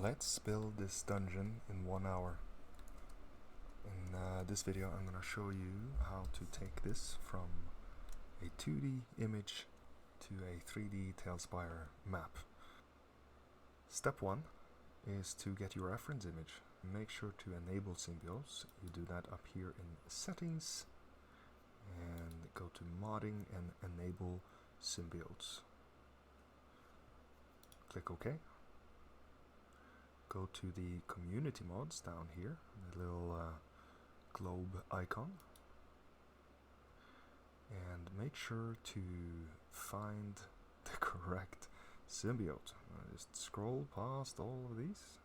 Let's build this dungeon in 1 hour. In this video I'm gonna show you how to take this from a 2D image to a 3D TaleSpire map. Step 1 is to get your reference image. Make sure to enable symbiotes. You do that up here in settings and go to modding and enable symbiotes. Click OK. Go to the community mods down here, the little globe icon, and make sure to find the correct symbiote. Just scroll past all of these,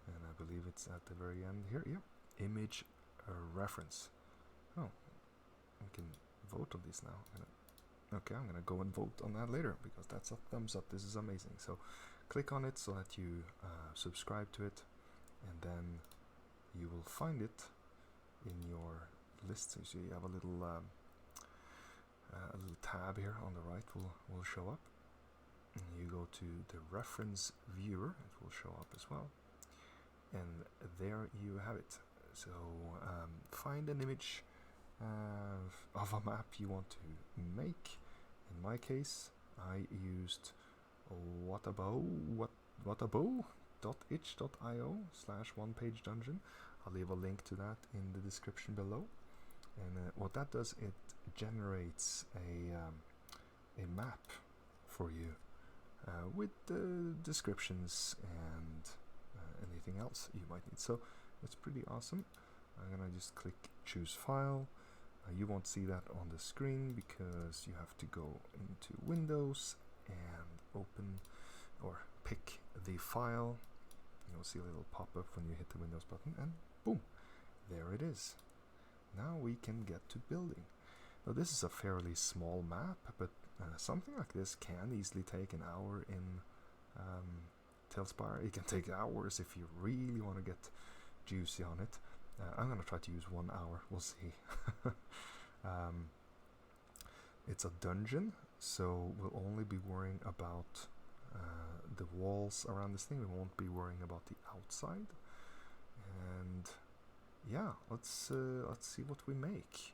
and I believe it's at the very end here. Yeah, image reference. Oh, we can vote on this now. Okay, I'm gonna go and vote on that later because that's a thumbs up. This is amazing. So click on it so that you subscribe to it, and then you will find it in your list. So you have a little tab here on the right will show up, and you go to the reference viewer, it will show up as well, and there you have it. So find an image of a map you want to make. In my case, I used watabou.itch.io/one-page-dungeon. I'll leave a link to that in the description below. And what that does, it generates a map for you with the descriptions and anything else you might need. So it's pretty awesome. I'm gonna just click choose file. You won't see that on the screen because you have to go into Windows and open or pick the file. You'll see a little pop-up when you hit the Windows button, and boom, there it is. Now we can get to building. Now this is a fairly small map, but something like this can easily take an hour in TaleSpire. It can take hours if you really want to get juicy on it. I'm gonna try to use 1 hour, we'll see. It's a dungeon, so we'll only be worrying about the walls around this thing. We won't be worrying about the outside. And yeah, let's see what we make.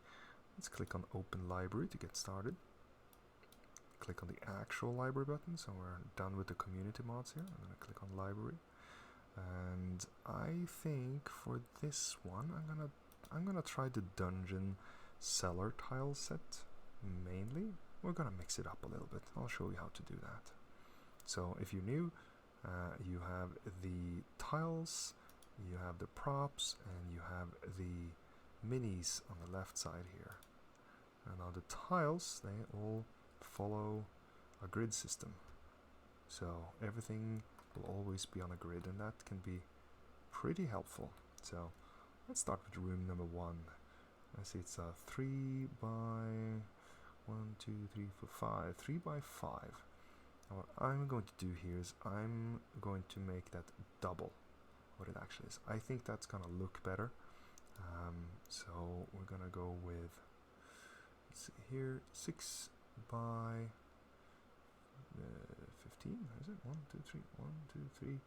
Let's click on open library to get started. Click on the actual library button, so we're done with the community mods here. I'm gonna click on library. And I think for this one I'm gonna try the dungeon cellar tile set mainly. We're gonna mix it up a little bit. I'll show you how to do that. So if you're new, you have the tiles, you have the props, and you have the minis on the left side here. And now the tiles, they all follow a grid system, so everything will always be on a grid, and that can be pretty helpful. So let's start with room number 1. I see it's a 3 by 1, 2, 3, 4, 5, 3 by 5. Now what I'm going to do here is I'm going to make that double what it actually is. I think that's gonna look better. So we're gonna go with, let's see here, 6 by 15, is it? 1, 2, 3, 1, 2, 3,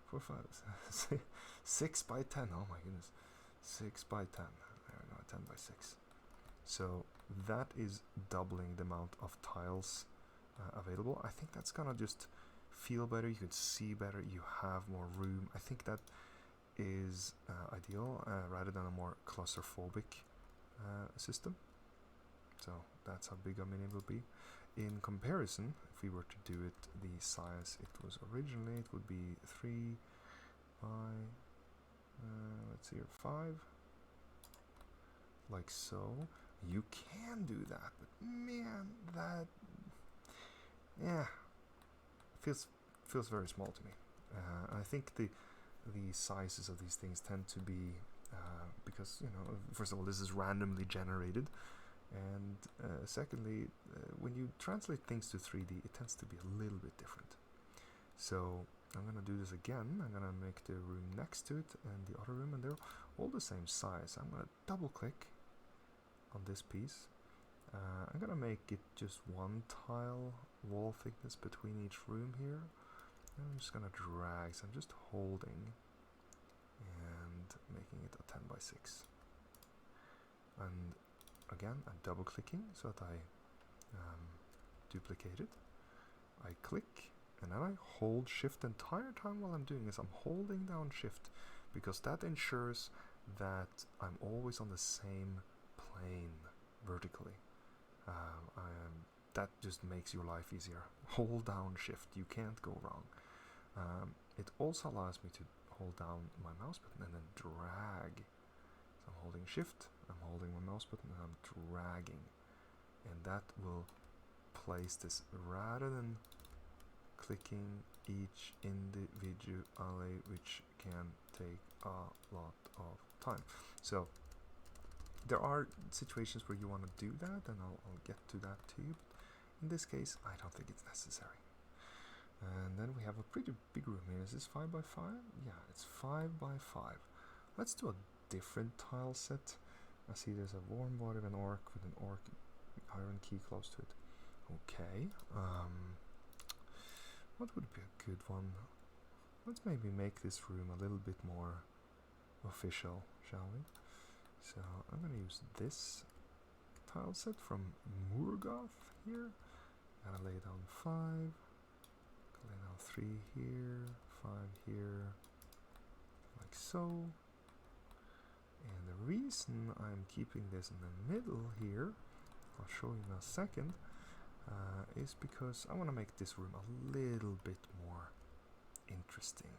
4, 5, 6 by 10. Oh my goodness, 6 by 10. There we go, 10 by 6. So that is doubling the amount of tiles available. I think that's gonna just feel better. You can see better. You have more room. I think that is ideal rather than a more claustrophobic system. So that's how big a mini will be. In comparison, if we were to do it the size it was originally, it would be 3 by, let's see here, 5, like so. You can do that, but man, that, yeah, feels very small to me. I think the sizes of these things tend to be, because, you know, first of all, this is randomly generated. And secondly, when you translate things to 3D, it tends to be a little bit different. So I'm gonna do this again. I'm gonna make the room next to it and the other room, and they're all the same size. I'm gonna double click on this piece. I'm gonna make it just 1 tile wall thickness between each room here, And I'm just gonna drag, so I'm just holding and making it a 10 by 6. And again, I'm double clicking so that I duplicate it. I click and then I hold shift the entire time while I'm doing this. I'm holding down shift because that ensures that I'm always on the same plane vertically. That just makes your life easier. Hold down shift, you can't go wrong. It also allows me to hold down my mouse button and then drag. So I'm holding shift, I'm holding my mouse button and I'm dragging. And that will place this rather than clicking each individually, which can take a lot of time. So there are situations where you want to do that, and I'll get to that too. But in this case, I don't think it's necessary. And then we have a pretty big room here. Is this 5 by 5? Yeah, it's 5 by 5. Let's do a different tile set. I see there's a warm body of an orc with an orc iron key close to it. Okay. What would be a good one? Let's maybe make this room a little bit more official, shall we? So I'm going to use this tile set from Morgoth here. Gotta lay down 5. Lay down 3 here, 5 here, like so. And the reason I'm keeping this in the middle here, I'll show you in a second, is because I want to make this room a little bit more interesting.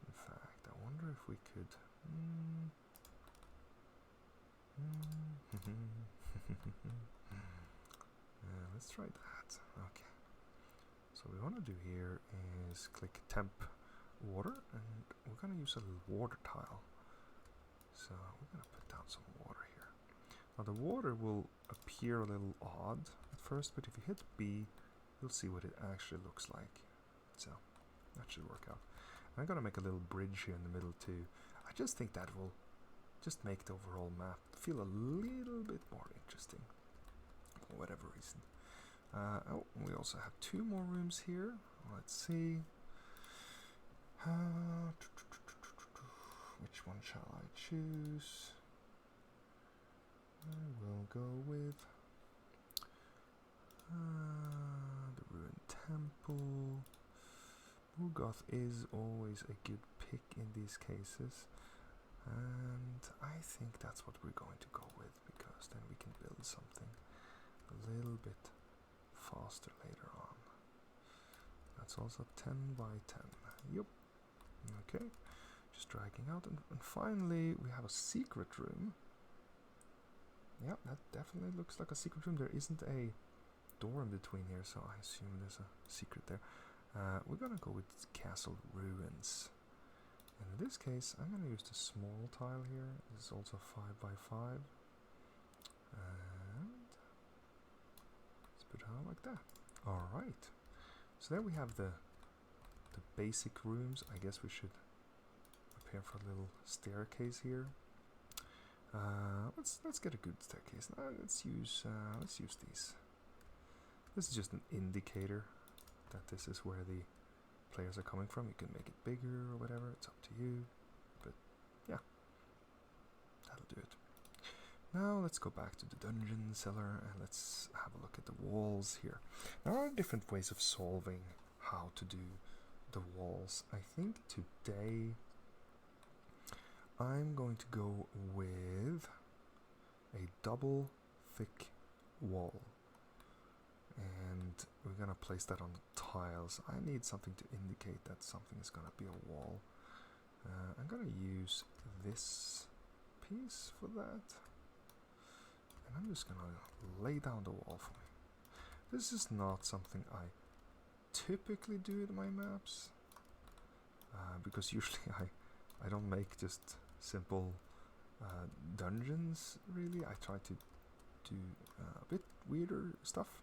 In fact, I wonder if we could... let's try that. Okay. So what we want to do here is click temp water, and we're going to use a little water tile. So we're going to put down some water here. Now the water will appear a little odd at first, but if you hit B, you'll see what it actually looks like. So that should work out. And I'm going to make a little bridge here in the middle too. I just think that will just make the overall map feel a little bit more interesting for whatever reason. Oh, we also have 2 more rooms here. Let's see. Which one shall I choose? I will go with the ruined temple. Morgoth is always a good pick in these cases, and I think that's what we're going to go with, because then we can build something a little bit faster later on. That's also 10 by 10. Yup. Okay. Just dragging out, and finally we have a secret room. Yeah, that definitely looks like a secret room. There isn't a door in between here, so I assume there's a secret there. We're gonna go with castle ruins. And in this case, I'm gonna use the small tile here. This is also 5 by 5. And let's put it out like that. Alright. So there we have the basic rooms. I guess we should prepare for a little staircase here. Let's get a good staircase. Let's use these. This is just an indicator that this is where the players are coming from. You can make it bigger or whatever. It's up to you. But yeah, that'll do it. Now let's go back to the dungeon cellar and let's have a look at the walls here. There are different ways of solving how to do the walls. I think today I'm going to go with a double thick wall, and we're gonna place that on the tiles. I need something to indicate that something is gonna be a wall. I'm gonna use this piece for that, and I'm just gonna lay down the wall for me. This is not something I typically do in my maps, because usually I don't make just simple dungeons, really. I try to do a bit weirder stuff,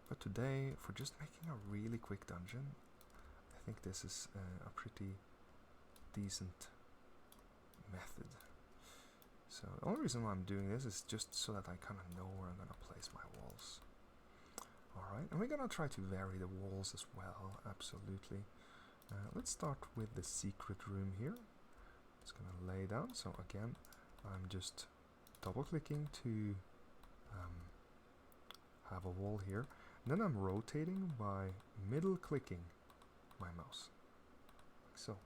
but today, for just making a really quick dungeon, I think this is a pretty decent method. So the only reason why I'm doing this is just so that I kind of know where I'm going to place my walls. Alright, and we're gonna try to vary the walls as well, absolutely. Let's start with the secret room here. It's gonna lay down, so again, I'm just double clicking to have a wall here. And then I'm rotating by middle clicking my mouse, like so.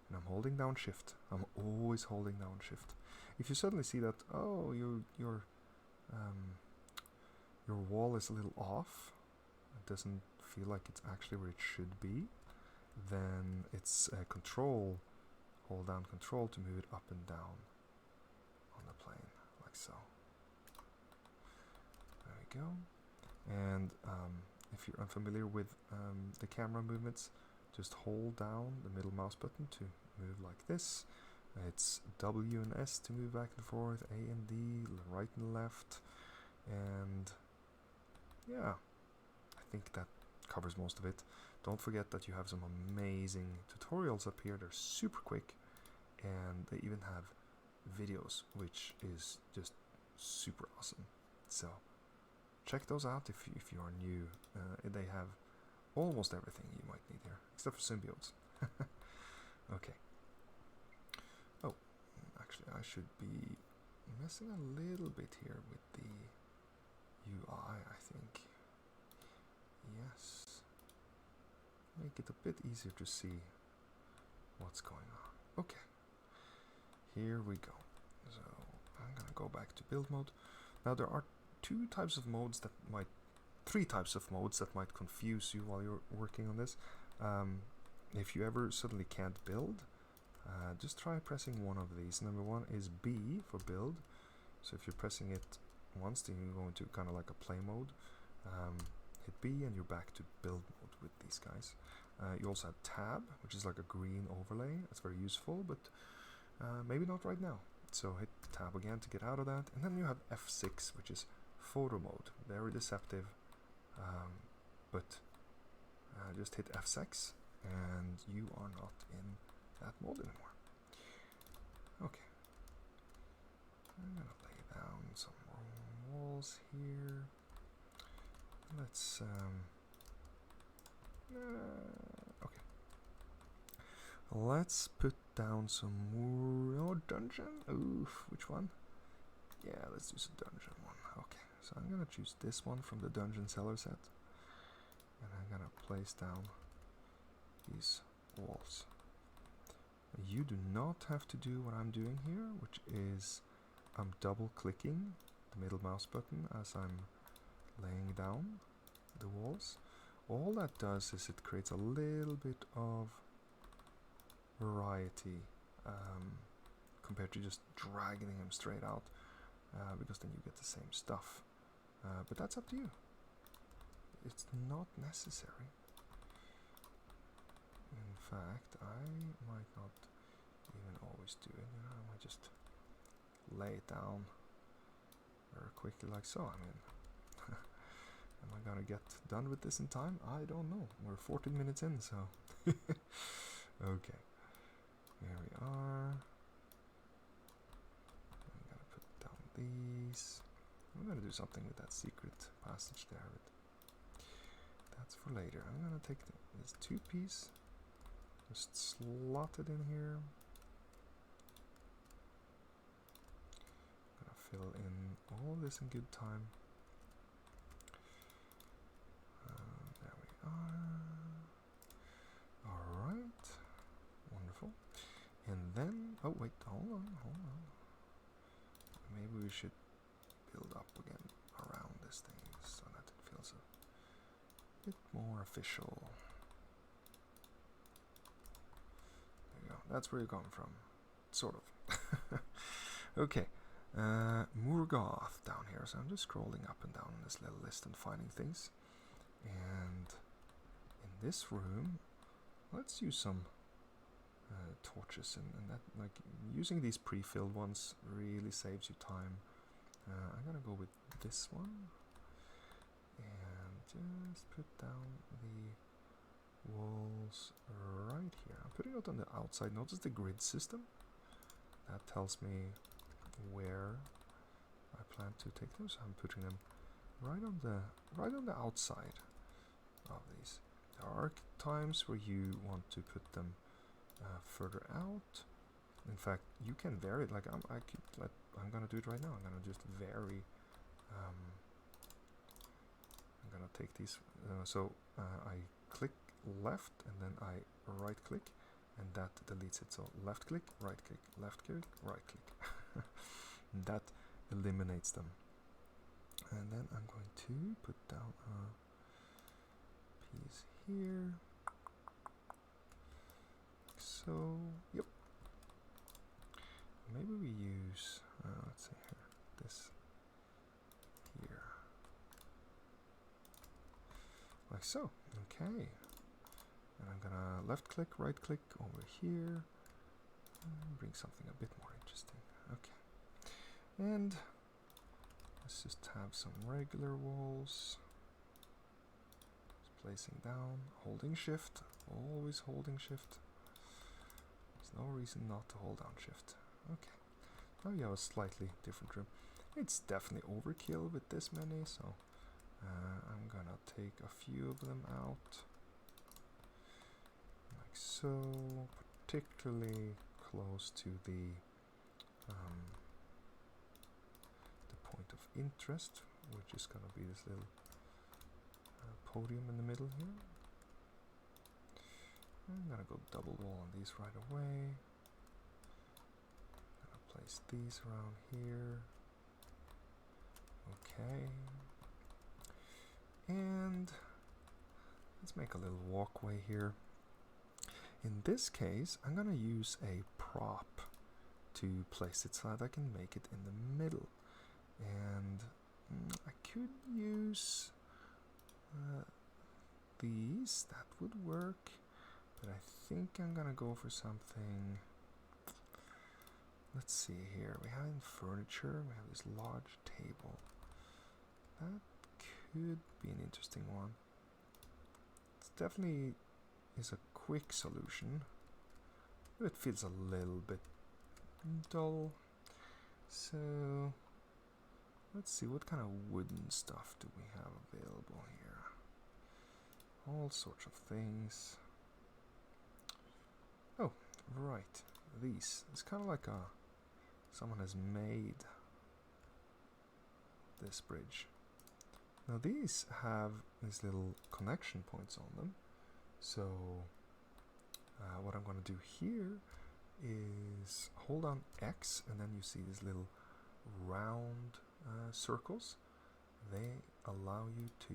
And I'm holding down shift. I'm always holding down shift. If you suddenly see that, oh, your wall is a little off, it doesn't feel like it's actually where it should be, then it's control, hold down control to move it up and down on the plane, like so. There we go. And if you're unfamiliar with the camera movements, just hold down the middle mouse button to move like this. It's W and S to move back and forth, A and D, right and left, and yeah, I think that covers most of it. Don't forget that you have some amazing tutorials up here. They're super quick, and they even have videos, which is just super awesome. So check those out if you are new. They have almost everything you might need here, except for symbiotes. Okay. Oh, actually I should be messing a little bit here with the UI, I think. Yes. Make it a bit easier to see what's going on. Okay. Here we go. So I'm gonna go back to build mode. Now there are three types of modes that might confuse you while you're working on this. If you ever suddenly can't build, just try pressing one of these. Number one is B for build. So if you're pressing it once, then you go into kind of like a play mode. Hit B and you're back to build mode with these guys. You also have tab, which is like a green overlay. That's very useful, but maybe not right now. So hit tab again to get out of that. And then you have F6, which is photo mode. Very deceptive, but just hit F6 and you are not in that mode anymore. Okay. I'm gonna lay down some walls here. Let's okay. Let's put down some more dungeon. Oof, which one? Yeah, let's do some dungeon one. Okay, so I'm gonna choose this one from the dungeon seller set, and I'm gonna place down these walls. You do not have to do what I'm doing here, which is I'm double clicking the middle mouse button as I'm laying down the walls. All that does is it creates a little bit of variety compared to just dragging them straight out, because then you get the same stuff. But that's up to you. It's not necessary. In fact, I might not even always do it. I might just lay it down very quickly like so. I mean, am I gonna get done with this in time? I don't know. We're 14 minutes in, so okay. Here we are. I'm gonna put down these. I'm gonna do something with that secret passage there, but that's for later. I'm gonna take this two-piece, just slot it in here. I'm gonna fill in all this in good time. There we are. Alright. Wonderful. And then, oh wait, hold on. Maybe we should build up again around this thing so that it feels a bit more official. There you go. That's where you're coming from. Sort of. Okay. Murgoth down here. So I'm just scrolling up and down in this little list and finding things. And in this room, let's use some torches, and that, like, using these pre-filled ones really saves you time. I'm gonna go with this one and just put down the walls right here. I'm putting it on the outside. Notice the grid system. That tells me where I plan to take them, so I'm putting them right on the outside of these. There are times where you want to put them further out. In fact, you can vary it. Like I'm gonna do it right now. I'm gonna just vary. I'm gonna take these. I click left and then I right click, and that deletes it. So left click, right click, left click, right click. That eliminates them. And then I'm going to put down a piece here. Like so, yep. Maybe we use, let's see here, this here. Like so, okay. And I'm gonna left click, right click over here, and bring something a bit more interesting. Okay. And let's just have some regular walls. Just placing down, holding shift, always holding shift. There's no reason not to hold down shift. Okay. Now you have a slightly different room. It's definitely overkill with this many, so I'm gonna take a few of them out. Like so, particularly close to the point of interest, which is gonna be this little podium in the middle here. I'm gonna go double wall on these right away. I'm gonna place these around here. Okay. And let's make a little walkway here. In this case, I'm gonna use a prop to place it so that I can make it in the middle. And I could use these, that would work, but I think I'm gonna go for something. Let's see here, we have in furniture, we have this large table. That could be an interesting one. It definitely is a quick solution, but it feels a little bit dull. So let's see, what kind of wooden stuff do we have available here? All sorts of things. Oh, right, these. It's kind of like someone has made this bridge. Now these have these little connection points on them. So what I'm going to do here is hold on X, and then you see these little round circles. They allow you to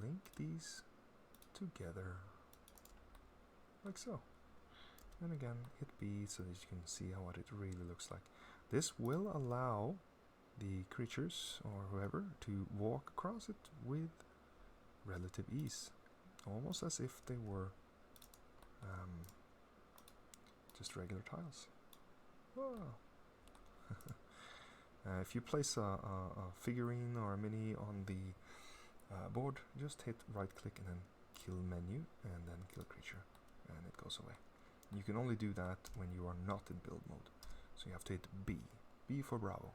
link these together like so. And again, hit B so that you can see what it really looks like. This will allow the creatures or whoever to walk across it with relative ease, almost as if they were just regular tiles. Oh. If you place a figurine or a mini on the board, just hit right click and then kill menu and then kill creature, and it goes away. You can only do that when you are not in build mode, so you have to hit B for Bravo.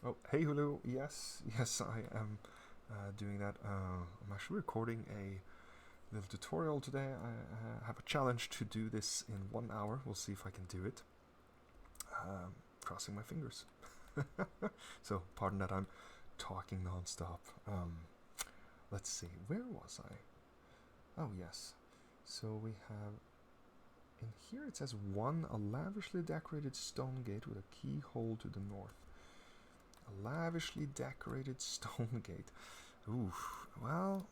Oh, hey Hulu, yes, I am doing that. I'm actually recording a little tutorial today. I have a challenge to do this in 1 hour. We'll see if I can do it. Crossing my fingers. So, pardon that I'm talking non-stop. Let's see, where was I? Oh, yes. So we have, in here it says a lavishly decorated stone gate with a keyhole to the north. A lavishly decorated stone gate. Oof. Well,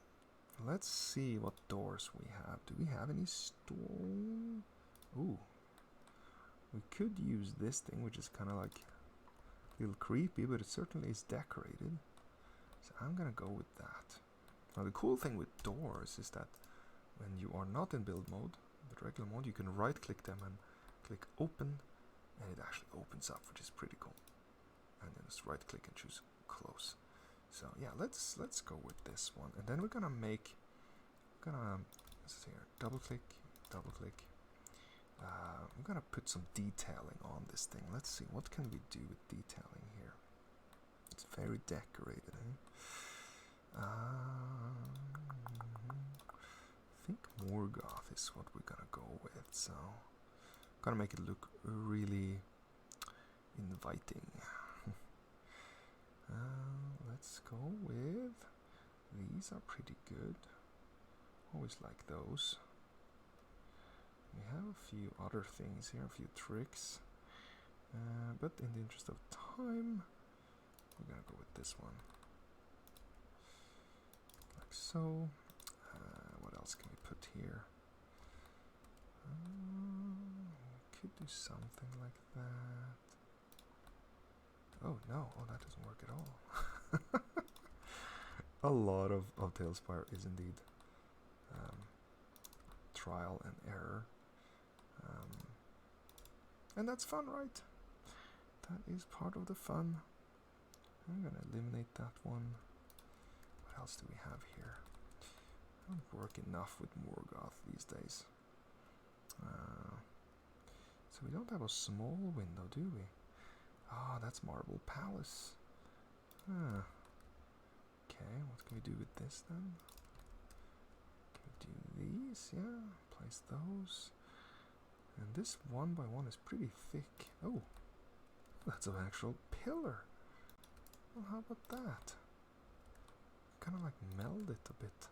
let's see what doors we have. Do we have any stone? Ooh. We could use this thing, which is kind of like a little creepy, but it certainly is decorated. So I'm gonna go with that. Now the cool thing with doors is that when you are not in build mode, but regular mode, you can right click them and click open, and it actually opens up, which is pretty cool. And then just right click and choose close. So yeah, let's go with this one, and then we're gonna let's see here, double click, I'm gonna put some detailing on this thing. Let's see, what can we do with detailing here? It's very decorated, eh? I think Morgoth is what we're gonna go with, so gonna make it look really inviting. Let's go with these. Are pretty good. Always like those. We have a few other things here, a few tricks, but in the interest of time, we're gonna go with this one, like so. What else can we put here? Could do something like that. Oh no, oh, that doesn't work at all. A lot of TaleSpire is indeed trial and error. And that's fun, right? That is part of the fun. I'm gonna eliminate that one. What else do we have here? I don't work enough with Morgoth these days. So we don't have a small window, do we? Ah, that's Marble Palace. Okay, what can we do with this then? Can we do these? Yeah, place those. And this one by one is pretty thick. Oh, that's an actual pillar. Well, how about that? Kind of like meld it a bit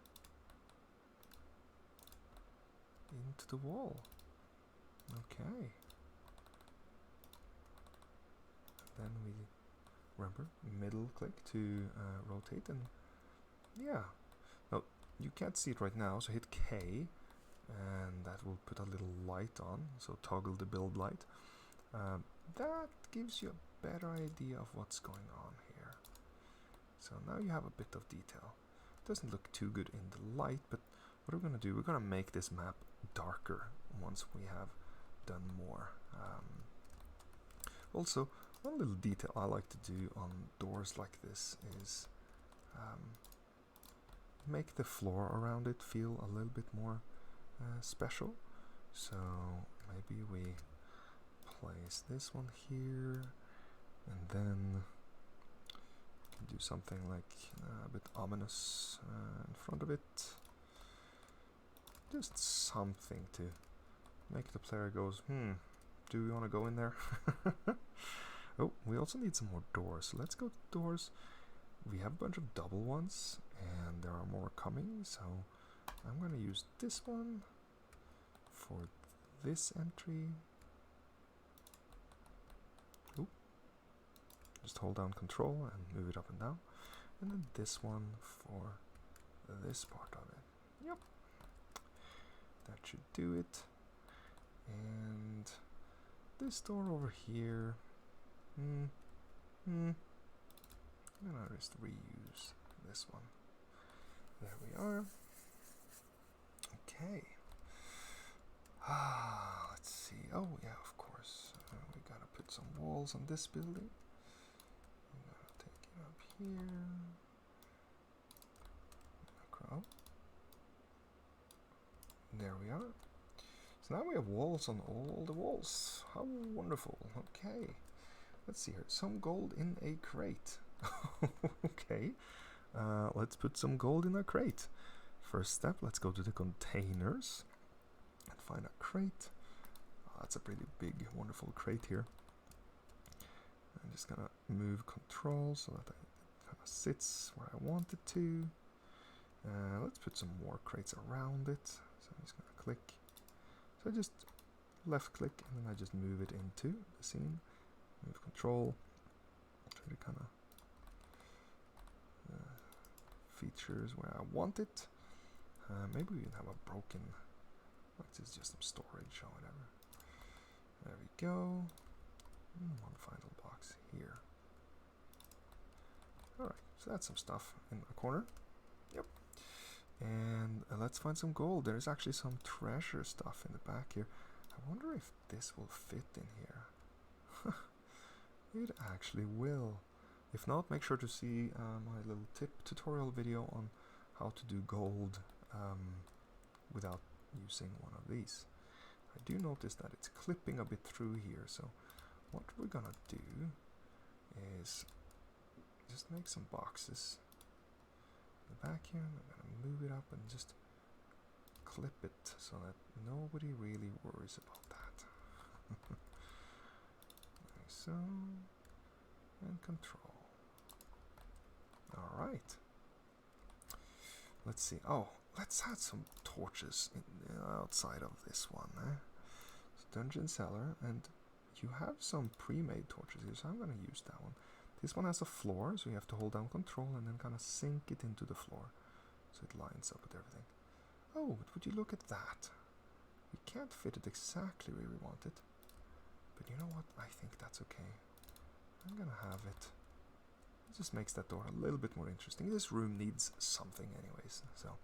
into the wall. Okay. And then we remember middle click to rotate, and yeah. Now you can't see it right now, so hit K, and that will put a little light on. So toggle the build light. That gives you a better idea of what's going on here. So now you have a bit of detail. Doesn't look too good in the light, but what we're going to do, we're going to make this map darker once we have done more. Also, one little detail I like to do on doors like this is make the floor around it feel a little bit more special. So maybe we place this one here, and then do something like a bit ominous in front of it. Just something to make the player goes, do we want to go in there? Oh, we also need some more doors. So let's go to doors. We have a bunch of double ones, and there are more coming. So I'm going to use this one for this entry. Oop. Just hold down Control and move it up and down. And then this one for this part of it. Yep. That should do it. And this door over here. I'm gonna just reuse this one. There we are. Okay. Let's see. Oh yeah, of course. We gotta put some walls on this building. I'm gonna take it up here. Macro. There we are. So now we have walls on all the walls. How wonderful. Okay. Let's see here. Some gold in a crate. Okay. Let's put some gold in a crate. First step, let's go to the containers and find a crate. That's a pretty big, wonderful crate here. I'm just gonna move Control so that it kind of sits where I want it to. Let's put some more crates around it. So I'm just gonna click. So I just left click and then I just move it into the scene. Move Control. Try to kind of features where I want it. Maybe we can have a broken, like this is just some storage or whatever. There we go. One final box here. Alright, so that's some stuff in the corner. Yep. And let's find some gold. There's actually some treasure stuff in the back here. I wonder if this will fit in here. It actually will. If not, make sure to see my little tip tutorial video on how to do gold without using one of these. I do notice that it's clipping a bit through here, so what we're gonna do is just make some boxes in the back here. I'm gonna move it up and just clip it so that nobody really worries about that. Like so, and control. Alright. Let's see. Oh, let's add some torches outside of this one. So dungeon cellar, and you have some pre-made torches here, so I'm going to use that one. This one has a floor, so you have to hold down control and then kind of sink it into the floor so it lines up with everything. Oh, but would you look at that? We can't fit it exactly where we want it, but you know what? I think that's okay. I'm going to have it. It just makes that door a little bit more interesting. This room needs something anyways, so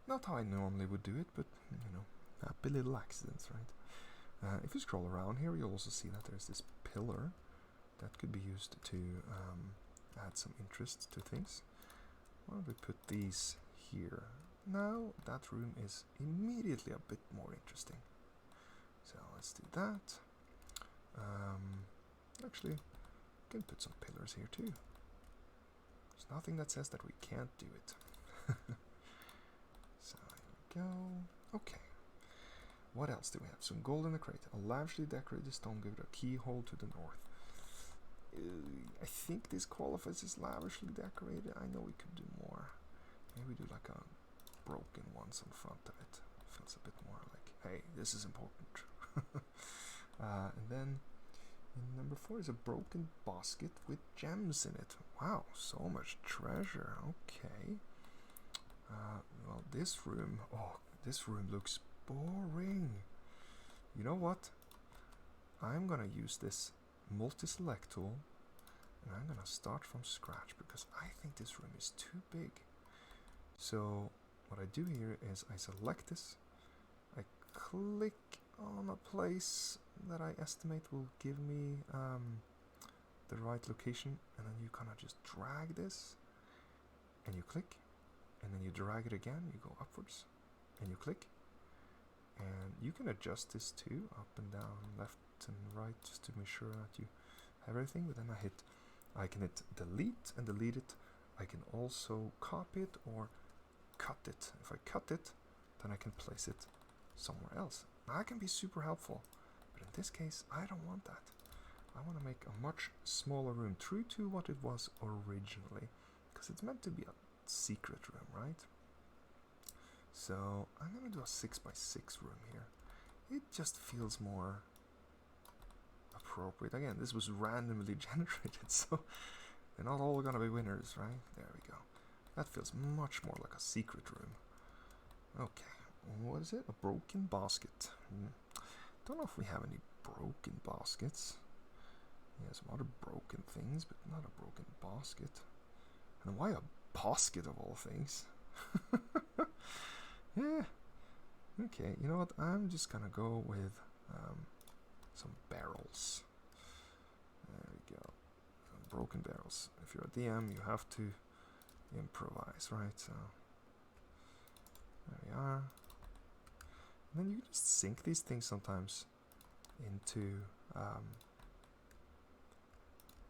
not how I normally would do it, but you know, happy little accidents, right? If you scroll around here, you'll also see that there's this pillar that could be used to add some interest to things. Why don't we put these here? Now that room is immediately a bit more interesting. So let's do that. Actually, we can put some pillars here too. There's nothing that says that we can't do it. So here we go. Okay. What else do we have? Some gold in the crate. A lavishly decorated stone with a keyhole to the north. I think this qualifies as lavishly decorated. I know we could do more. Maybe do like a broken ones in front of it. Feels a bit more like, hey, this is important. And then in number 4 is a broken basket with gems in it. Wow, so much treasure. Okay. Well, this room looks boring. You know what? I'm gonna use this multi-select tool and I'm gonna start from scratch because I think this room is too big. So what I do here is I select this, I click on a place that I estimate will give me the right location, and then you kind of just drag this and you click, and then you drag it again, you go upwards and you click, and you can adjust this too, up and down, left and right, just to make sure that you have everything. But then I can hit delete and delete it. I can also copy it or cut it. If I cut it, then I can place it somewhere else. Now that can be super helpful, but in this case I don't want that. I want to make a much smaller room, true to what it was originally, because it's meant to be a secret room, right? So I'm gonna do a 6x6 room here. It just feels more appropriate. Again, this was randomly generated, so they're not all gonna be winners, right? There we go. That feels much more like a secret room. Okay, what is it? A broken basket. Don't know if we have any broken baskets. Yeah, some other broken things, but not a broken basket. And why a basket of all things? Yeah. Okay, you know what? I'm just gonna go with some barrels. There we go. Some broken barrels. If you're a DM, you have to improvise, right? So there we are. And then you can just sink these things sometimes into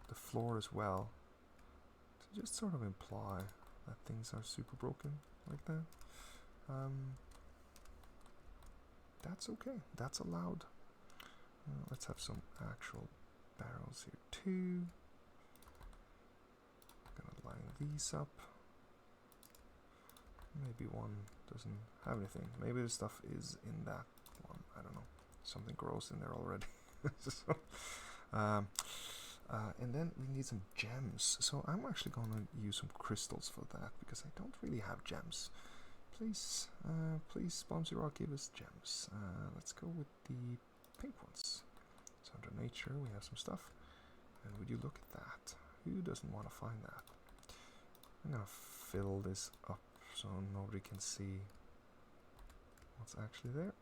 the floor as well, to just sort of imply that things are super broken like that. That's okay, that's allowed. Let's have some actual barrels here too. I'm gonna line these up. Maybe one doesn't have anything. Maybe the stuff is in that one. I don't know. Something gross in there already. So, and then we need some gems. So I'm actually going to use some crystals for that because I don't really have gems. Please, please, Sponsor Rock, give us gems. Let's go with the pink ones. So under nature we have some stuff. And would you look at that? Who doesn't want to find that? I'm going to fill this up so nobody can see what's actually there.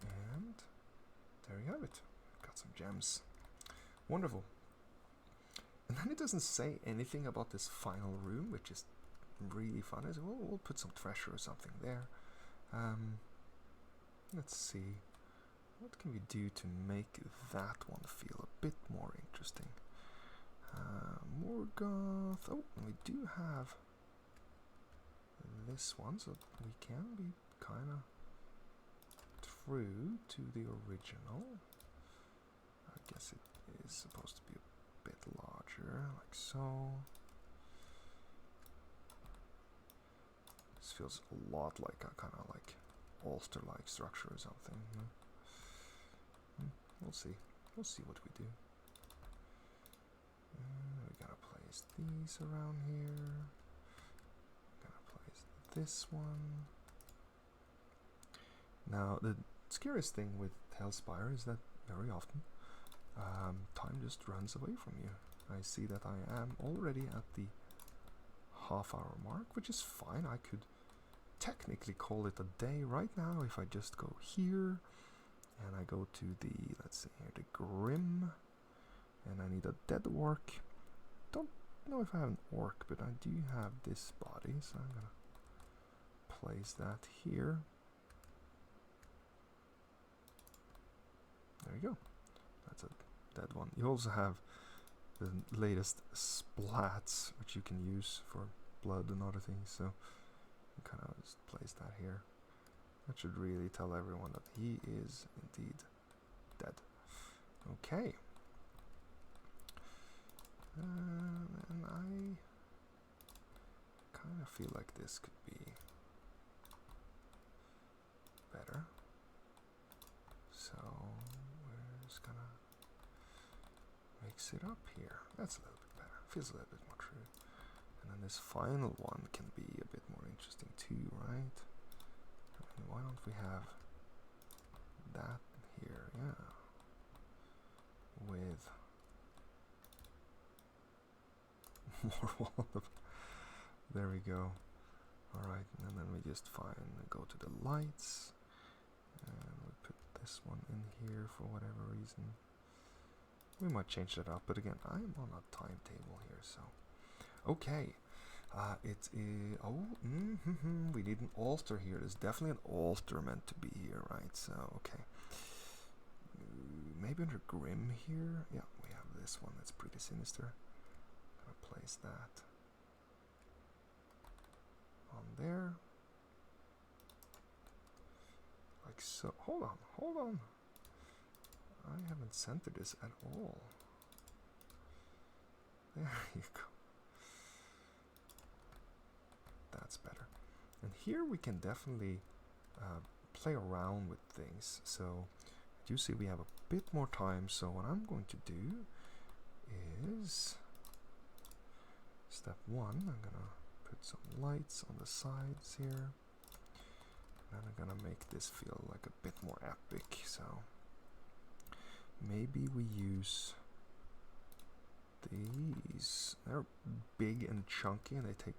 And there you have it. Got some gems. Wonderful. And then it doesn't say anything about this final room, which is really fun. We'll put some treasure or something there. let's see. What can we do to make that one feel a bit more interesting? Morgoth. Oh, we do have this one, so we can be kind of true to the original. I guess it is supposed to be a bit larger, like so. This feels a lot like a kind of like Ulster-like structure or something. We'll see. We'll see what we do. We gotta place these around here. Gotta place this one. Now, the scariest thing with TaleSpire is that very often time just runs away from you. I see that I am already at the half-hour mark, which is fine. I could technically call it a day right now if I just go here and I go to the, let's see here, the Grim, and I need a dead orc. Don't know if I have an orc, but I do have this body, so I'm gonna place that here. There you go. That's a dead one. You also have the latest splats, which you can use for blood and other things, so you kind of just place that here. That should really tell everyone that he is indeed dead. Okay. And I kind of feel like this could be better. So we're just gonna mix it up here. That's a little bit better. Feels a little bit more true. And then this final one can be a bit more interesting too, right? And why don't we have that here? Yeah. With more wall. There we go. Alright, and then we just go to the lights. And we put this one in here for whatever reason. We might change that up, but again, I'm on a timetable here, so. Okay. It is. Oh, we need an altar here. There's definitely an altar meant to be here, right? So, okay. Maybe under Grim here. Yeah, we have this one that's pretty sinister. Gonna place that on there. Like so. Hold on, hold on. I haven't centered this at all. There you go. That's better. And here we can definitely play around with things. So you see we have a bit more time. So what I'm going to do is step one. I'm gonna put some lights on the sides here. And I'm gonna make this feel like a bit more epic. So maybe we use these. They're big and chunky and they take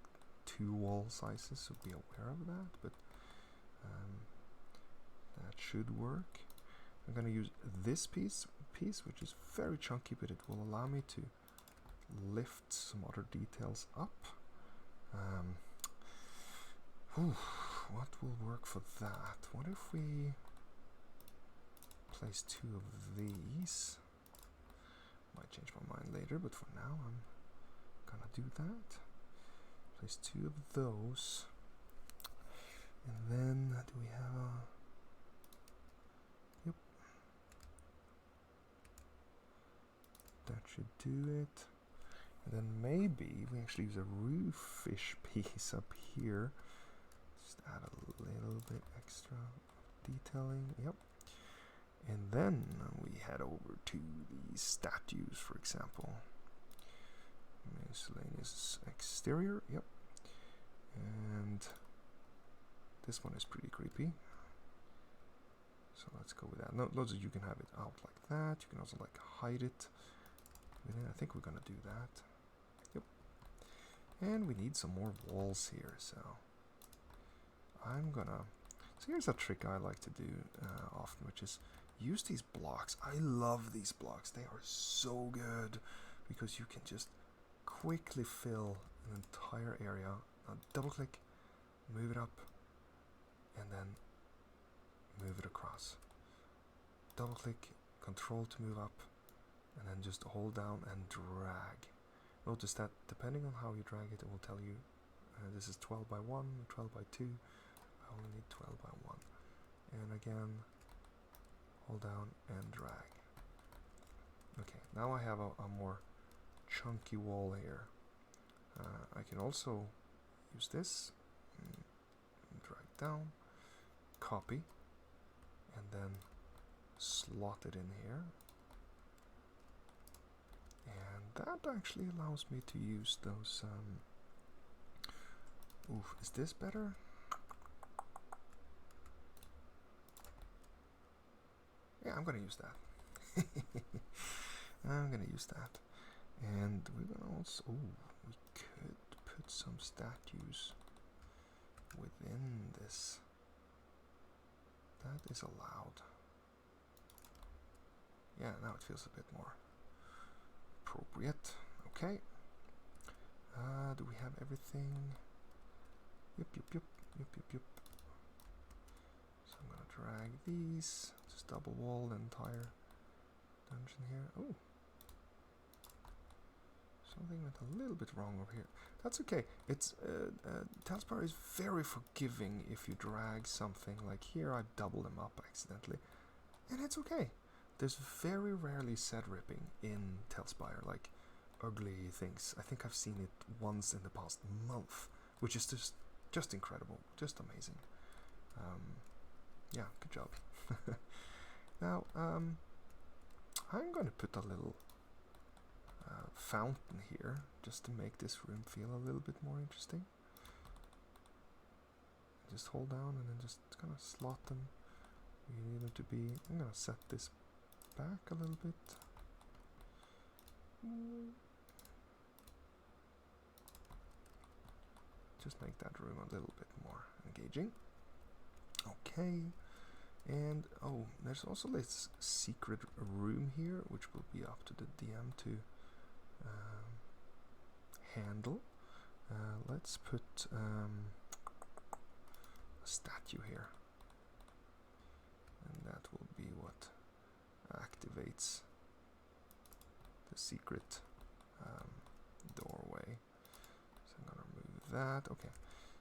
2 wall sizes, so be aware of that, but that should work. I'm going to use this piece, which is very chunky, but it will allow me to lift some other details up. What will work for that? What if we place 2 of these? Might change my mind later, but for now I'm gonna do that. Place 2 of those. And then do we have a... Yep. That should do it. And then maybe we actually use a roofish piece up here. Just add a little bit extra detailing. Yep. And then we head over to the statues, for example. Miscellaneous exterior, yep. And this one is pretty creepy. So let's go with that. No, loads of you can have it out like that. You can also like hide it. I think we're gonna do that. Yep. And we need some more walls here, so I'm gonna. So here's a trick I like to do often, which is use these blocks. I love these blocks. They are so good because you can just quickly fill an entire area. Double click, move it up, and then move it across. Double click, control to move up, and then just hold down and drag. Notice that depending on how you drag it, it will tell you this is 12 by 1, 12 by 2. I only need 12 by 1. And again, hold down and drag. Okay, now I have a more chunky wall here. I can also use this, drag down, copy, and then slot it in here. And that actually allows me to use those... oof, is this better? Yeah, I'm gonna use that. I'm gonna use that. And we're gonna also... ooh, we could put some statues within this. That is allowed. Yeah, now it feels a bit more appropriate. Okay. Do we have everything? Yep. So I'm gonna drag these. Just double wall the entire dungeon here. Oh. Something went a little bit wrong over here. That's okay. It's TaleSpire is very forgiving if you drag something. Like here I double them up accidentally. And it's okay. There's very rarely set ripping in TaleSpire, like ugly things. I think I've seen it once in the past month, which is just incredible, just amazing. Yeah, good job. Now, I'm going to put a little fountain here, just to make this room feel a little bit more interesting. Just hold down and then just kind of slot them. You need them to be... I'm going to set this back a little bit. Just make that room a little bit more engaging. Okay. And oh, there's also this secret room here, which will be up to the DM to handle. Let's put a statue here, and that will be what activates the secret doorway. So I'm gonna remove that. Okay,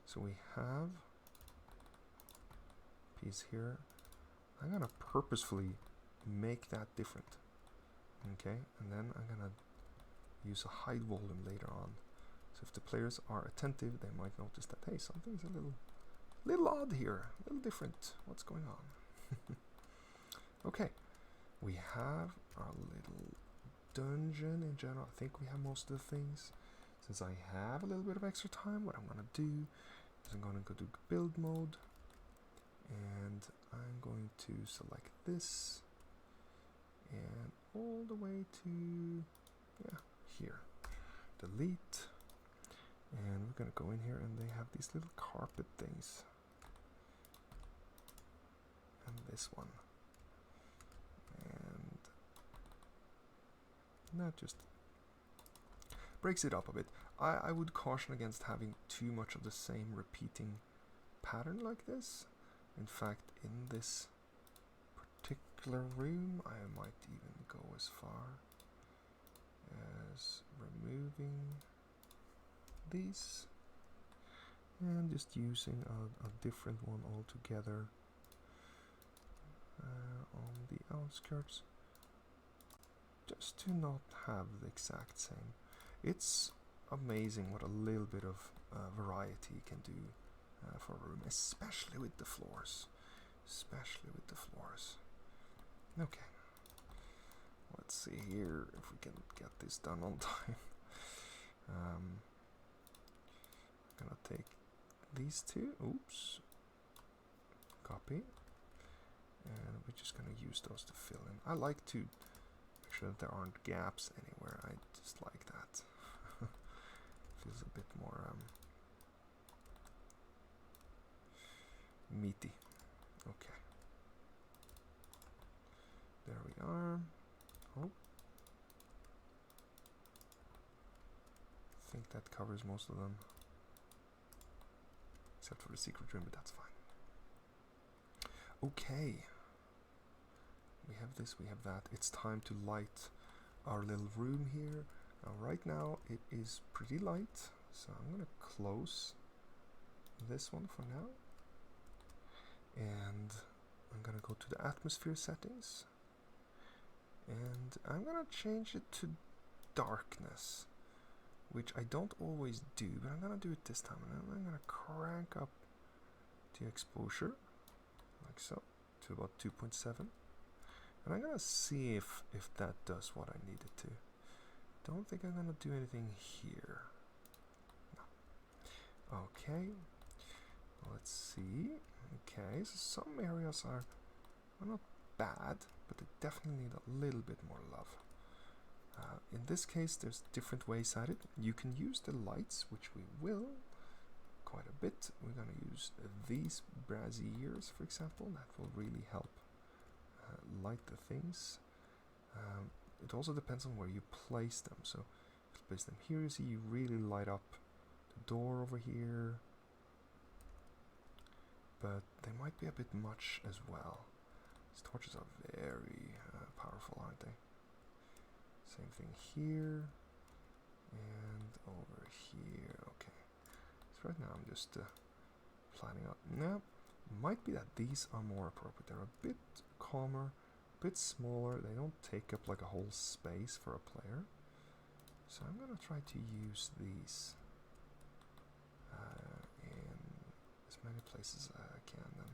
so we have a piece here. I'm gonna purposefully make that different. Okay, and then I'm gonna use a hide volume later on. So if the players are attentive, they might notice that, hey, something's a little odd here, a little different. What's going on? Okay, we have our little dungeon in general. I think we have most of the things. Since I have a little bit of extra time, what I'm gonna do is I'm gonna go to build mode, and I'm going to select this and all the way to here, delete, and we're gonna go in here, and they have these little carpet things, and this one, and that just breaks it up a bit. I would caution against having too much of the same repeating pattern like this. In fact, in this particular room, I might even go as far as removing these and just using a different one altogether on the outskirts, just to not have the exact same. It's amazing what a little bit of variety can do for a room, especially with the floors. Okay, let's see here if we can get this done on time. I'm gonna take these two, oops, copy, and we're just gonna use those to fill in. I like to make sure that there aren't gaps anywhere. I just like that. Feels a bit more meaty. Okay, there we are. Oh, I think that covers most of them, except for the secret room, but that's fine. Okay. We have this, we have that. It's time to light our little room here. Now, right now it is pretty light, so I'm gonna close this one for now. And I'm gonna go to the atmosphere settings. And I'm gonna change it to darkness, which I don't always do, but I'm gonna do it this time. And I'm gonna crank up the exposure, like so, to about 2.7. And I'm gonna see if that does what I need it to. Don't think I'm gonna do anything here. No. Okay. Let's see. Okay, so some areas are not bad, but they definitely need a little bit more love. In this case, there's different ways at it. You can use the lights, which we will quite a bit. We're gonna use these braziers, for example. That will really help light the things. It also depends on where you place them. So if you place them here, you see you really light up the door over here, but they might be a bit much as well. These torches are very powerful, aren't they? Same thing here and over here. Okay, so right now I'm just planning out. Now, might be that these are more appropriate. They're a bit calmer, a bit smaller. They don't take up like a whole space for a player. So I'm gonna try to use these in as many places as I can. Then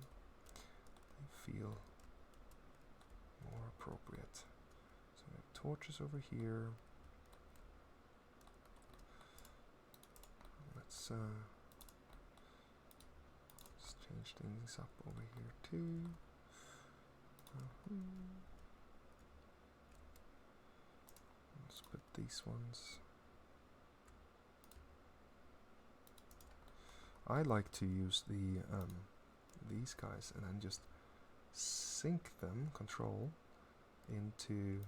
they feel more appropriate. So we have torches over here. Let's change things up over here too. Let's put these ones. I like to use the these guys and then just sync them, control, into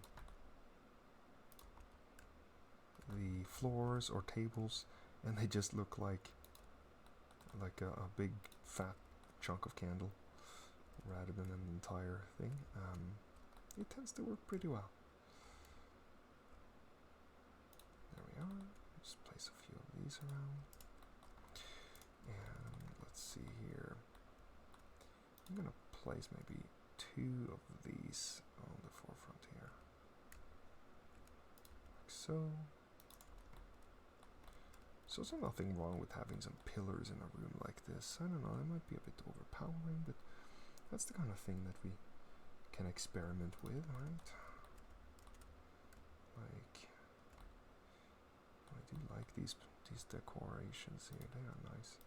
the floors or tables, and they just look like a big fat chunk of candle rather than an entire thing. It tends to work pretty well. There we are. Just place a few of these around. And let's see here. I'm gonna place maybe 2 of these on the forefront here. Like so. There's also nothing wrong with having some pillars in a room like this. I don't know, it might be a bit overpowering, but that's the kind of thing that we can experiment with, right? Like, I do like these decorations here. They are nice.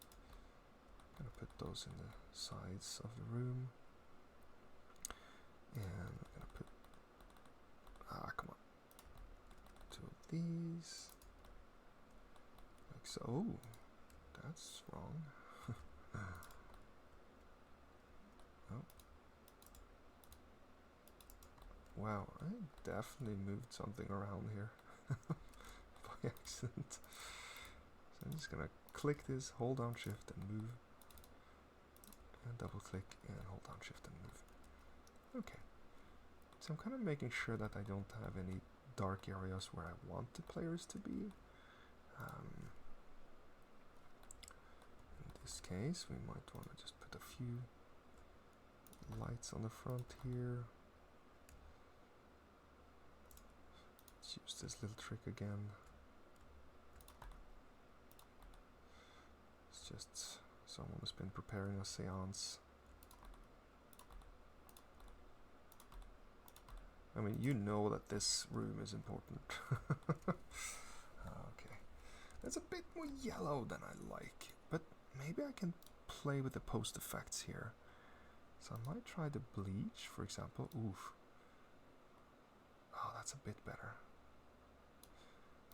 I'm gonna put those in the sides of the room, and I'm gonna put come on, 2 of these. Like so. Oh, that's wrong. Oh. Wow, I definitely moved something around here by accident. So I'm just gonna click this, hold down shift and move, and double click and hold down shift and move. Okay, so I'm kind of making sure that I don't have any dark areas where I want the players to be. In this case, we might want to just put a few lights on the front here. Let's use this little trick again. It's just someone has been preparing a seance. I mean, you know that this room is important. Okay. It's a bit more yellow than I like, but maybe I can play with the post effects here. So I might try the bleach, for example. Oof. Oh, that's a bit better.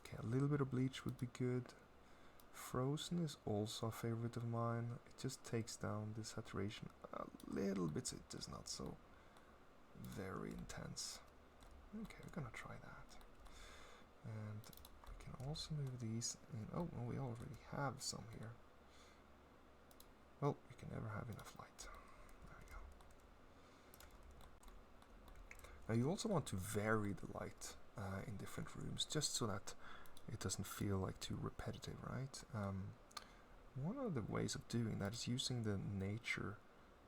Okay, a little bit of bleach would be good. Frozen is also a favorite of mine. It just takes down the saturation a little bit, so it is not so very intense. Okay, we're gonna try that. And we can also move these in. Oh, well, we already have some here. Well, we can never have enough light. There we go. Now you also want to vary the light in different rooms, just so that it doesn't feel like too repetitive, right? One of the ways of doing that is using the nature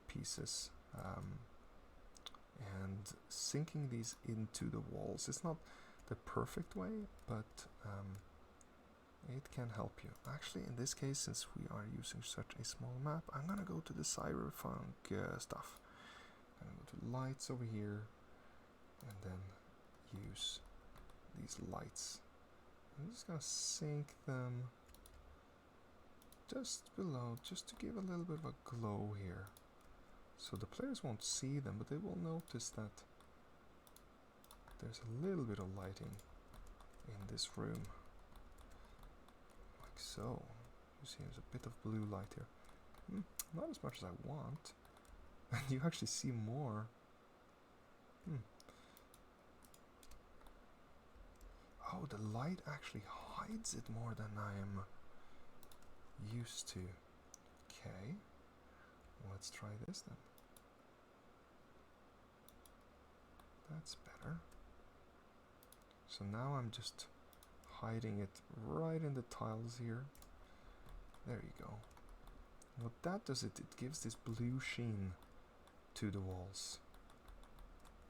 pieces and sinking these into the walls. It's not the perfect way, but it can help you. Actually, in this case, since we are using such a small map, I'm gonna go to the cyberpunk stuff. I'm gonna go to lights over here, and then use these lights. I'm just gonna sink them just below, just to give a little bit of a glow here. So the players won't see them, but they will notice that there's a little bit of lighting in this room. Like so. You see there's a bit of blue light here. Not as much as I want. And you actually see more. Oh, the light actually hides it more than I am used to. Okay. Let's try this then. That's better. So now I'm just hiding it right in the tiles here. There you go. What that does, it gives this blue sheen to the walls.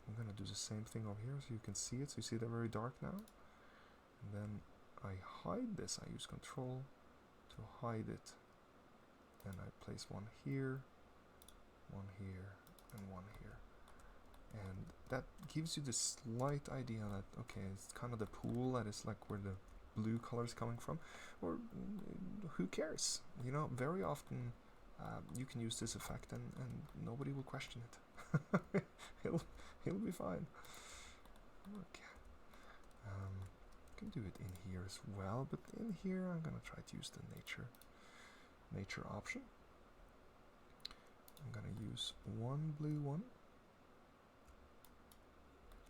I'm gonna do the same thing over here so you can see it. So you see they're very dark now. And then I hide this. I use Control to hide it. Then I place one here, and one here. And that gives you this slight idea that, okay, it's kind of the pool that is like where the blue color is coming from. Or who cares? You know, very often you can use this effect and nobody will question it. He'll be fine. Okay. Can do it in here as well, but in here I'm gonna try to use the nature option. I'm gonna use one blue one.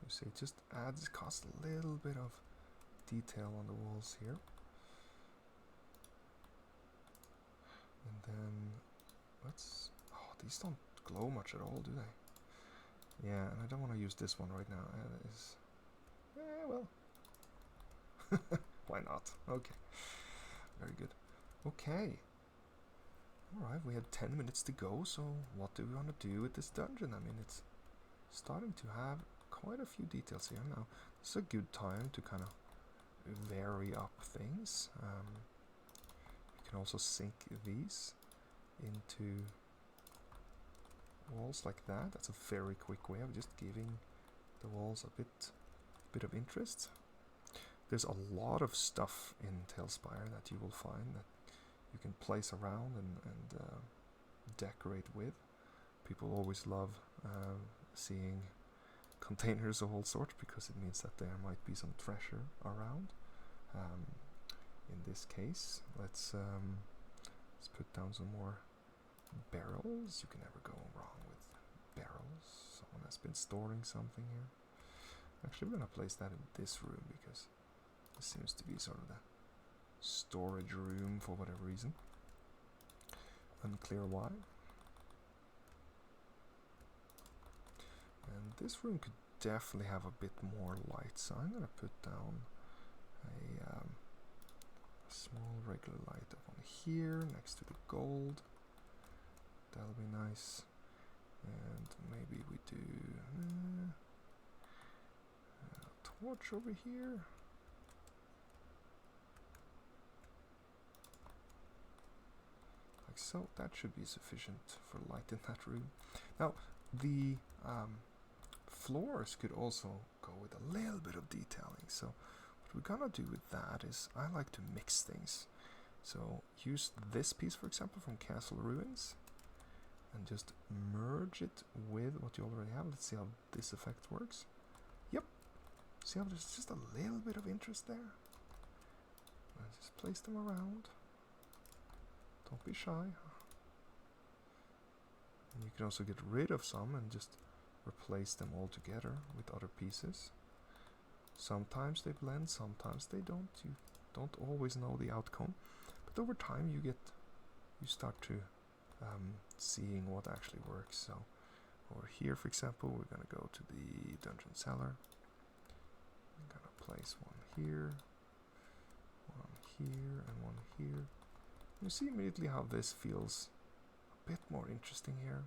You see, it just costs a little bit of detail on the walls here. And then these don't glow much at all, do they? Yeah, and I don't want to use this one right now. Well. Why not? Okay. Very good. Okay. Alright, we had 10 minutes to go, so what do we want to do with this dungeon? I mean, it's starting to have quite a few details here now. It's a good time to kind of vary up things. You can also sink these into walls like that. That's a very quick way of just giving the walls a bit of interest. There's a lot of stuff in TaleSpire that you will find that you can place around and decorate with. People always love seeing containers of all sorts because it means that there might be some treasure around. In this case, let's put down some more barrels. You can never go wrong with barrels. Someone has been storing something here. Actually, we're gonna place that in this room because this seems to be sort of the storage room for whatever reason. Unclear why. And this room could definitely have a bit more light, so I'm gonna put down a small regular light up on here next to the gold. That'll be nice. And maybe we do a torch over here. Like so. That should be sufficient for light in that room. Now, the floors could also go with a little bit of detailing. So what we're gonna do with that is I like to mix things. So use this piece, for example, from Castle Ruins, and just merge it with what you already have. Let's see how this effect works. Yep. See how there's just a little bit of interest there? Let's just place them around. Don't be shy. And you can also get rid of some and just replace them all together with other pieces. Sometimes they blend, sometimes they don't. You don't always know the outcome, but over time you start to seeing what actually works. So over here, for example, we're gonna go to the dungeon cellar. I'm gonna place one here, and one here. You see immediately how this feels a bit more interesting here.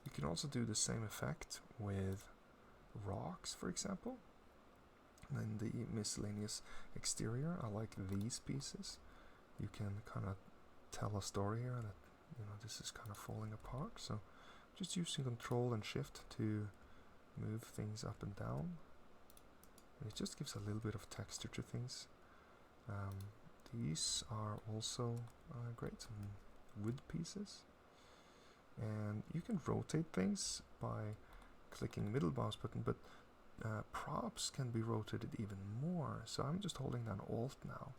You can also do the same effect with rocks, for example. And then the miscellaneous exterior, I like these pieces. You can kind of tell a story here that, you know, this is kind of falling apart. So just using Control and Shift to move things up and down. And it just gives a little bit of texture to things. These are also great, some wood pieces. And you can rotate things by clicking middle mouse button, but props can be rotated even more. So I'm just holding down Alt now,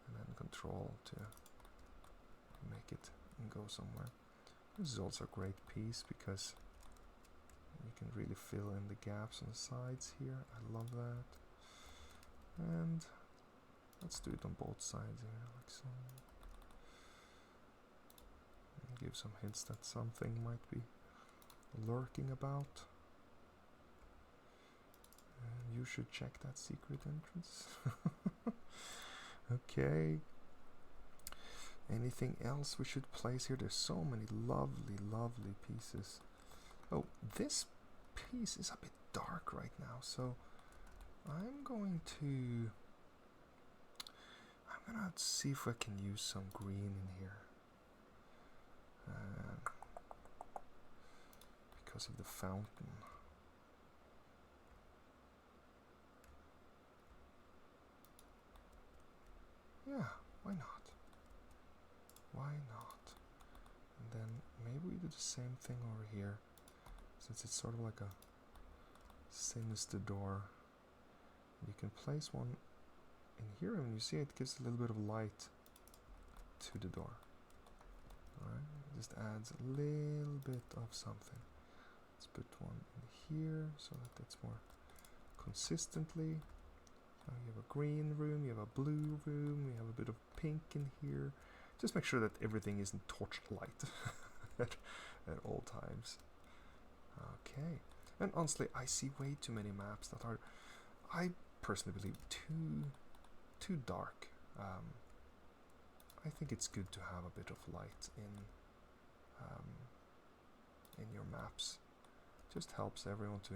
and then Control to make it go somewhere. This is also a great piece because you can really fill in the gaps on the sides here. I love that. And let's do it on both sides here, like so. And give some hints that something might be lurking about. And you should check that secret entrance. Okay. Anything else we should place here? There's so many lovely, lovely pieces. Oh, this piece is a bit dark right now, so I'm gonna see if I can use some green in here. Because of the fountain. Yeah, why not? Why not? And then maybe we do the same thing over here, since it's sort of like a sinister door. You can place one in here, and you see it gives a little bit of light to the door. Alright, just adds a little bit of something. Let's put one in here so that it's more consistently. Now you have a green room, you have a blue room, you have a bit of pink in here. Just make sure that everything isn't torchlight at all times. Okay, and honestly, I see way too many maps that are, I personally believe, too dark. I think it's good to have a bit of light in your maps. Just helps everyone to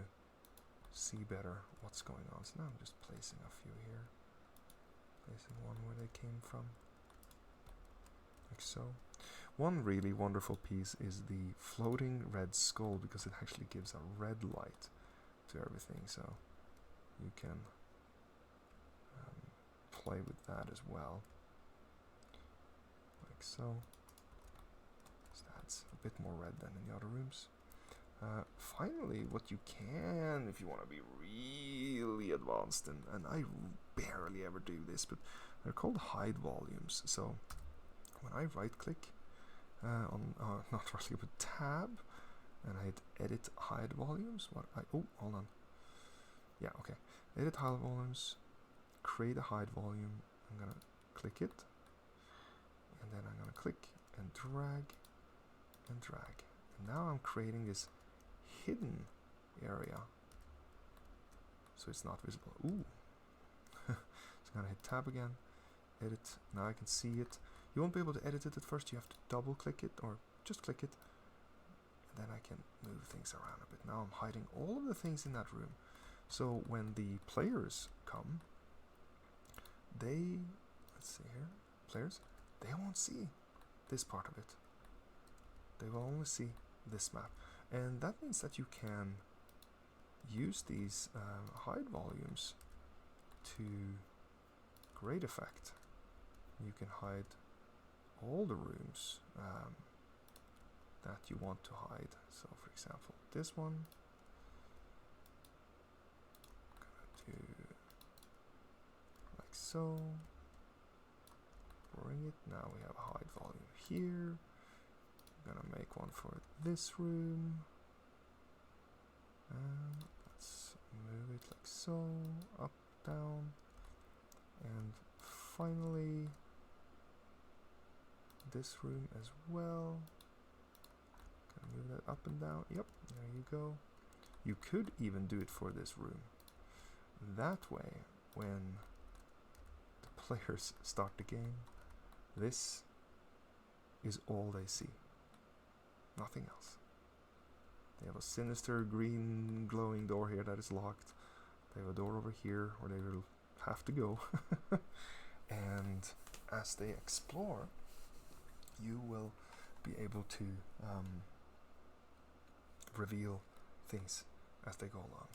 see better what's going on. So now I'm just placing a few here. Placing one where they came from. Like so. One really wonderful piece is the floating red skull, because it actually gives a red light to everything. So you can play with that as well. Like so. Just adds a bit more red than in the other rooms. Finally, what you can, if you want to be really advanced, and I barely ever do this, but they're called hide volumes. So when I right click on, not right click, but tab, and I hit edit hide volumes, oh, hold on. Yeah, okay. Edit hide volumes, create a hide volume. I'm gonna click it, and then I'm gonna click and drag and drag. And now I'm creating this hidden area, so it's not visible. Ooh. So I'm gonna hit tab again, edit. Now I can see it. You won't be able to edit it at first. You have to double click it, or just click it, and then I can move things around a bit. Now I'm hiding all of the things in that room, so when the players come, let's see here, players, they won't see this part of it. They will only see this map, and that means that you can use these hide volumes to great effect. You can hide all the rooms that you want to hide. So for example, this one, I'm gonna do like so, bring it. Now we have a hide volume here. Gonna make one for this room, and let's move it like so, up, down, and finally this room as well. Gonna move that up and down. Yep, there you go. You could even do it for this room. That way, when the players start the game, this is all they see. Nothing else. They have a sinister green glowing door here that is locked. They have a door over here where they will have to go. And as they explore, you will be able to reveal things as they go along.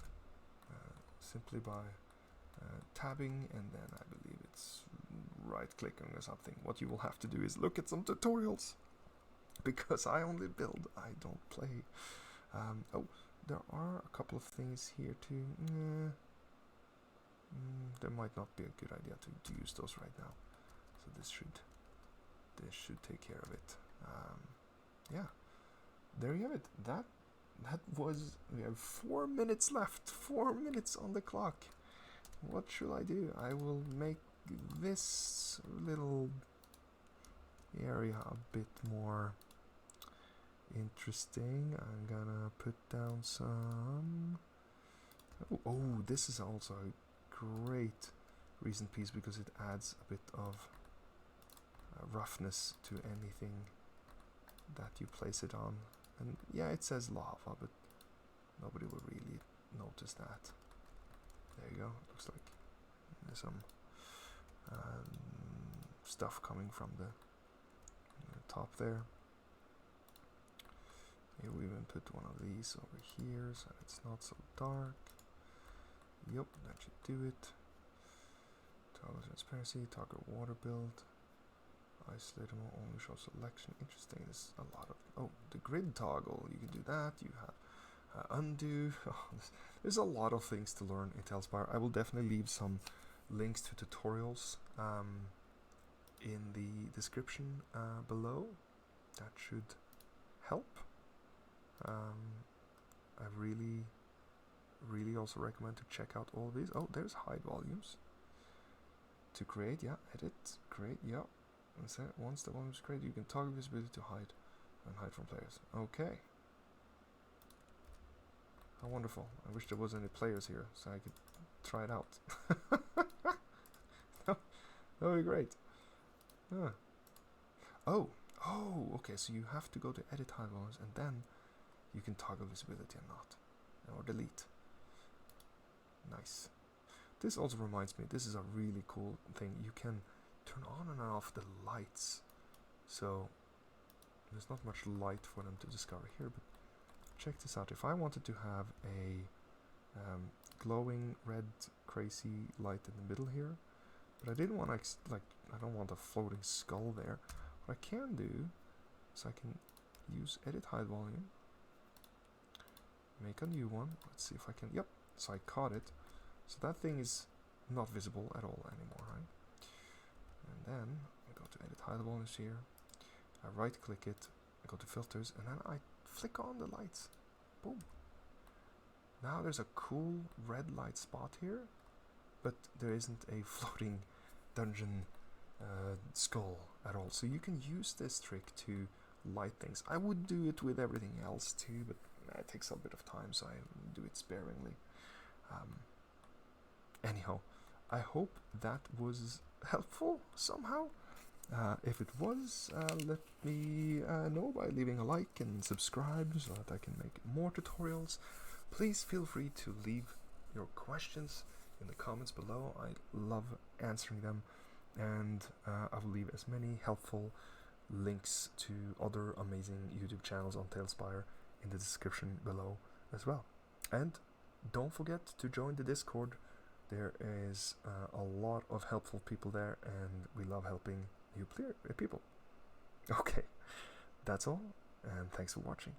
Simply by tabbing, and then I believe it's right clicking or something. What you will have to do is look at some tutorials, because I only build, I don't play. Oh, there are a couple of things here too. There might not be a good idea to use those right now. So this should take care of it. Yeah, there you have it. That was, we have 4 minutes left. 4 minutes on the clock. What should I do? I will make this little area a bit more interesting. I'm gonna put down some. Oh, this is also a great recent piece because it adds a bit of roughness to anything that you place it on. And yeah, it says lava, but nobody will really notice that. There you go. Looks like there's some stuff coming from the top there. Here we even put one of these over here so it's not so dark. Yep, that should do it. Toggle transparency, toggle water build. Isolate them, only show selection. Interesting. There's a lot of. Oh, the grid toggle. You can do that. You have undo. Oh, there's a lot of things to learn in TaleSpire. I will definitely leave some links to tutorials in the description below. That should help. I really also recommend to check out all of these. Oh, there's hide volumes to create. Yeah, edit, create. Yeah. Once the volume is created, you can toggle visibility to hide and hide from players. Okay. How wonderful. I wish there wasn't any players here so I could try it out. That would be great. Huh. Oh, okay, so you have to go to edit hide volumes and then you can toggle visibility and not. Or delete. Nice. This also reminds me, this is a really cool thing. You can turn on and off the lights. So there's not much light for them to discover here, but check this out. If I wanted to have a glowing red crazy light in the middle here, but I didn't want to I don't want a floating skull there. What I can do is I can use edit hide volume, make a new one. Let's see if I can. Yep, so I caught it. So that thing is not visible at all anymore, right? And then I go to edit hide volumes here. I right click it, I go to filters, and then I flick on the lights. Boom. Now there's a cool red light spot here, but there isn't a floating dungeon skull at all. So you can use this trick to light things. I would do it with everything else too, but it takes a bit of time, so I do it sparingly. Anyhow, I hope that was helpful somehow. If it was, let me know by leaving a like and subscribe so that I can make more tutorials. Please feel free to leave your questions in the comments below. I love answering them, and I will leave as many helpful links to other amazing YouTube channels on TaleSpire in the description below as well. And don't forget to join the Discord. There is a lot of helpful people there, and we love helping new people. Okay, that's all, and thanks for watching.